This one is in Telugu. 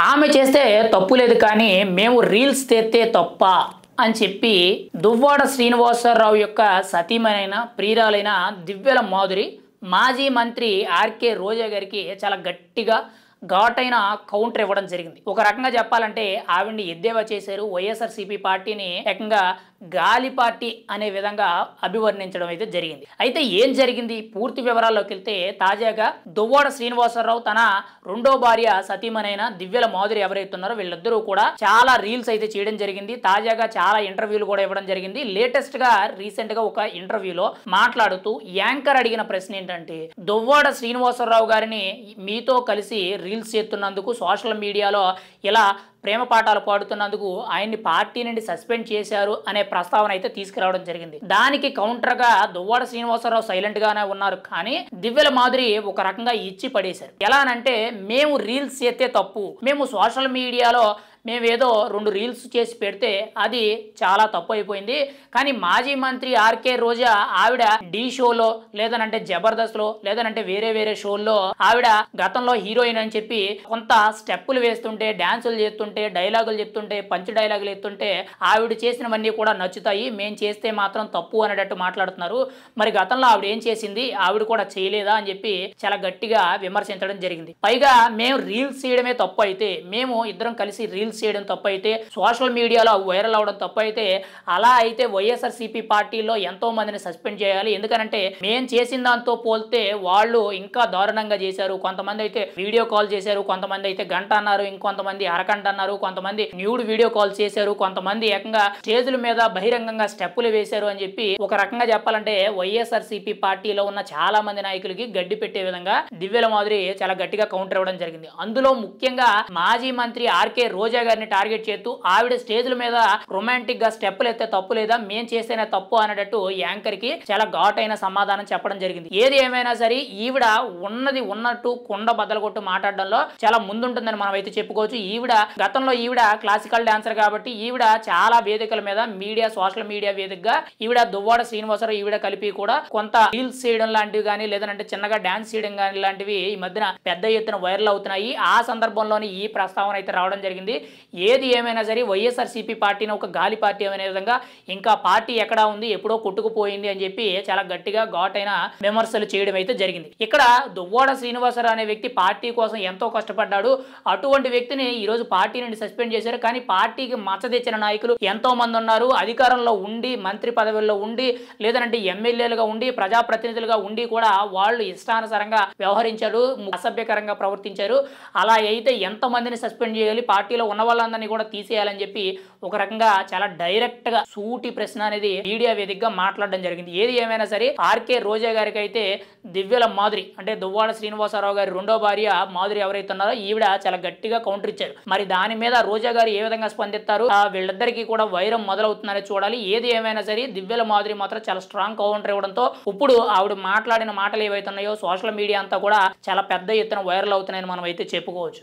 ఆమె చేస్తే తప్పు లేదు కానీ మేము రీల్స్ తెస్తే తప్ప అని చెప్పి దువ్వాడ శ్రీనివాసరావు యొక్క సతీమణైన ప్రియురాలైన దివ్యల మాధురి మాజీ మంత్రి ఆర్కే రోజా గారికి చాలా గట్టిగా ఘాటైన కౌంటర్ ఇవ్వడం జరిగింది. ఒక రకంగా చెప్పాలంటే ఆవిడ్ని ఎద్దేవా చేశారు. వైఎస్ఆర్సీపీ పార్టీని ఏకంగా గాలి పార్టీ అనే విధంగా అభివర్ణించడం అయితే జరిగింది. అయితే ఏం జరిగింది పూర్తి వివరాల్లోకి వెళ్తే తాజాగా దువ్వాడ శ్రీనివాసరావు తన రెండో భార్య సతీమణైన దివ్యల మాధురి ఎవరైతే ఉన్నారో వీళ్ళిద్దరూ కూడా చాలా రీల్స్ అయితే చేయడం జరిగింది. తాజాగా చాలా ఇంటర్వ్యూలు కూడా ఇవ్వడం జరిగింది. లేటెస్ట్ గా రీసెంట్ గా ఒక ఇంటర్వ్యూలో మాట్లాడుతూ యాంకర్ అడిగిన ప్రశ్న ఏంటంటే దువ్వాడ శ్రీనివాసరావు గారిని మీతో కలిసి రీల్స్ చేస్తున్నందుకు సోషల్ మీడియాలో ఇలా ప్రేమ పాఠాలు పాడుతున్నందుకు ఆయన్ని పార్టీ నుండి సస్పెండ్ చేశారు అనే ప్రస్తావన అయితే తీసుకురావడం జరిగింది. దానికి కౌంటర్ గా దువ్వాడ శ్రీనివాసరావు సైలెంట్ గానే ఉన్నారు. కానీ దివ్యల మాధురి ఒక రకంగా ఇచ్చి పడేశారు. ఎలా అంటే మేము రీల్స్ చేస్తే తప్పు, మేము సోషల్ మీడియాలో మేమేదో 2 రీల్స్ చేసి పెడితే అది చాలా తప్పు అయిపోయింది. కానీ మాజీ మంత్రి ఆర్కే రోజా ఆవిడ డి షోలో లేదనంటే జబర్దస్త్లో లేదనంటే వేరే వేరే షోల్లో ఆవిడ గతంలో హీరోయిన్ అని చెప్పి కొంత స్టెప్పులు వేస్తుంటే డాన్సులు చేస్తుంటే డైలాగులు చెప్తుంటే పంచ్ డైలాగులు ఎత్తుంటే ఆవిడ చేసినవన్నీ కూడా నచ్చుతాయి, మేము చేస్తే మాత్రం తప్పు అనేటట్టు మాట్లాడుతున్నారు. మరి గతంలో ఆవిడ ఏం చేసింది, ఆవిడ కూడా చేయలేదా అని చెప్పి చాలా గట్టిగా విమర్శించడం జరిగింది. పైగా మేము రీల్స్ చేయడమే తప్పు అయితే, మేము ఇద్దరం కలిసి రీల్స్ చేయడం తప్పు అయితే, సోషల్ మీడియాలో వైరల్ అవడం తప్పు అయితే, అలా అయితే వైఎస్ఆర్సీపీ పార్టీలో ఎంతో మందిని సస్పెండ్ చేయాలి. ఎందుకంటే మేం చేసిన దాంతో పోల్తే వాళ్ళు ఇంకా దారుణంగా చేశారు. కొంతమంది అయితే వీడియో కాల్ చేశారు, కొంతమంది అయితే గంట అన్నారు, ఇంకొంతమంది అరగంట అన్నారు, కొంతమంది న్యూడ్ వీడియో కాల్ చేశారు, కొంతమంది ఏకంగా స్టేజ్ల మీద బహిరంగంగా స్టెప్పులు వేశారు అని చెప్పి ఒక రకంగా చెప్పాలంటే వైఎస్ఆర్సీపీ పార్టీలో ఉన్న చాలా మంది నాయకులకి గడ్డి పెట్టే విధంగా దివ్యల మాధురి చాలా గట్టిగా కౌంటర్ ఇవ్వడం జరిగింది. అందులో ముఖ్యంగా మాజీ మంత్రి ఆర్కే రోజా గారిని టార్గెట్ చేస్తూ ఆవిడ స్టేజ్ల మీద రొమాంటిక్ గా స్టెప్పులు ఎత్తే తప్పు లేదా, మేం చేస్తేనే తప్పు అనేటట్టు యాంకర్ కి చాలా ఘాటైన సమాధానం చెప్పడం జరిగింది. ఏది ఏమైనా సరే ఈవిడ ఉన్నది ఉన్నట్టు కుండ బద్దలగొట్టు మాట్లాడడంలో చాలా ముందుంటుందని మనం అయితే చెప్పుకోవచ్చు. గతంలో ఈవిడ క్లాసికల్ డాన్సర్ కాబట్టి ఈవిడ చాలా వేదికల మీద మీడియా సోషల్ మీడియా వేదికగా ఈవిడ దువ్వాడ శ్రీనివాసరావు ఈవిడ కలిపి కూడా కొంత రీల్స్ చేయడం లాంటివి కానీ లేదంటే చిన్నగా డాన్స్ చేయడం కానీ లాంటివి ఈ మధ్యన పెద్ద ఎత్తున వైరల్ అవుతున్నాయి. ఆ సందర్భంలోనే ఈ ప్రస్తావన అయితే రావడం జరిగింది. ఏది ఏమైనా సరే వైఎస్ఆర్సీపీ పార్టీని ఒక గాలి పార్టీ అనే విధంగా ఇంకా పార్టీ ఎక్కడా ఉంది, ఎప్పుడో కొట్టుకుపోయింది అని చెప్పి చాలా గట్టిగా ఘాటైన విమర్శలు చేయడం అయితే జరిగింది. ఇక్కడ దువ్వాడ శ్రీనివాసరావు అనే వ్యక్తి పార్టీ కోసం ఎంతో కష్టపడ్డాడు. అటువంటి వ్యక్తిని ఈ రోజు పార్టీ నుండి సస్పెండ్ చేశారు. కానీ పార్టీకి మచ్చ తెచ్చిన నాయకులు ఎంతో మంది ఉన్నారు. అధికారంలో ఉండి మంత్రి పదవుల్లో ఉండి లేదంటే ఎమ్మెల్యేలుగా ఉండి ప్రజాప్రతినిధులుగా ఉండి కూడా వాళ్ళు ఇష్టానుసారంగా వ్యవహరించారు, అసభ్యకరంగా ప్రవర్తించారు. అలా అయితే ఎంతమందిని సస్పెండ్ చేయాలి, పార్టీలో ఉన్న వాళ్ళందరినీ కూడా తీసేయాలని చెప్పి ఒక రకంగా చాలా డైరెక్ట్ గా సూటి ప్రశ్న అనేది మీడియా వేదికగా మాట్లాడడం జరిగింది. ఏది ఏమైనా సరే ఆర్కే రోజా గారికి అయితే దివ్యల మాధురి అంటే దువ్వాడ శ్రీనివాసరావు గారి రెండో భార్య మాధురి ఎవరైతే ఉన్నారో ఈవిడ చాలా గట్టిగా కౌంటర్ ఇచ్చారు. మరి దాని మీద రోజా గారు ఏ విధంగా స్పందిస్తారు, వీళ్ళిద్దరికీ కూడా వైరం మొదలవుతుందని చూడాలి. ఏది ఏమైనా సరే దివ్యల మాధురి మాత్రం చాలా స్ట్రాంగ్ కౌంటర్ ఇవ్వడంతో ఇప్పుడు ఆవిడ మాట్లాడిన మాటలు ఏవైతే ఉన్నాయో సోషల్ మీడియా అంతా కూడా చాలా పెద్ద ఎత్తున వైరల్ అవుతున్నాయని మనం అయితే చెప్పుకోవచ్చు.